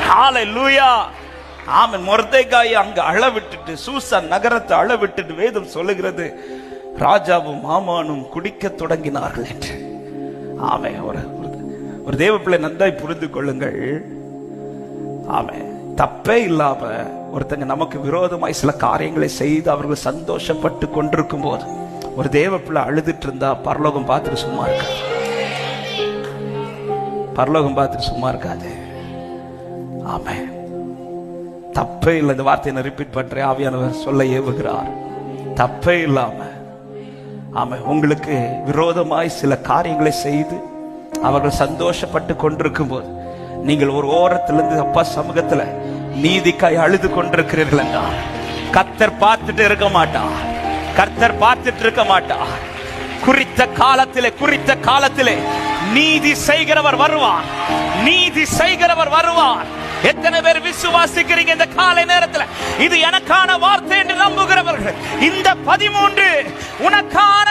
ஹல்லேலூயா. ஆமென். மொர்தெகாயை அங்க அளவிட்டுட்டு, சூசான் நகரத்தை அளவிட்டுட்டு வேதம் சொல்லுகிறது, ராஜாவும் ஆமானும் குடிக்க தொடங்கினார்கள் என்று. ஆமென். ஒரு தேவ பிள்ளை நன்றாய் புரிந்து கொள்ளுங்கள். ஆமென். தப்பே இல்லாம ஒருத்தங்க நமக்கு விரோதமாய் சில காரியங்களை செய்து அவர்கள் சந்தோஷப்பட்டு கொண்டிருக்கும் போது ஒரு தேவ பிள்ளை அழுதுட்டு இருந்தா பரலோகம் பார்த்துட்டு சும்மா இருக்காது. பரலோகம் பார்த்துட்டு சும்மா இருக்காது. ஆமென். தப்பே இல்லை. இந்த வார்த்தையை ரிப்பீட் பண்றேன். ஆவியானவர் சொல்ல ஏவுகிறார். தப்பே இல்லாம ஆமென் உங்களுக்கு விரோதமாய் சில காரியங்களை செய்து அவர்கள் சந்தோஷப்பட்டு கொண்டிருக்கும் போது நீங்கள் ஒரு ஓரத்திலிருந்து அப்பா சமூகத்துல நீதிக்காய் அழுது கொண்டிருக்கிறீர்கள் என்றால் கர்த்தர் பார்த்துட்டு இருக்க மாட்டார். கர்த்தர் பார்த்துட்டு இருக்க மாட்டார். குறித்த காலத்திலே நீதி செய்கிறவர் வருவார். நீதி செய்கிறவர் வருவார். எத்தனை பேர் விசுவாசிக்கிறீங்க இந்த காலை நேரத்தில்? இது எனக்கான வார்த்தை என்று நம்புகிறவர்கள் இந்த 13 உனக்கான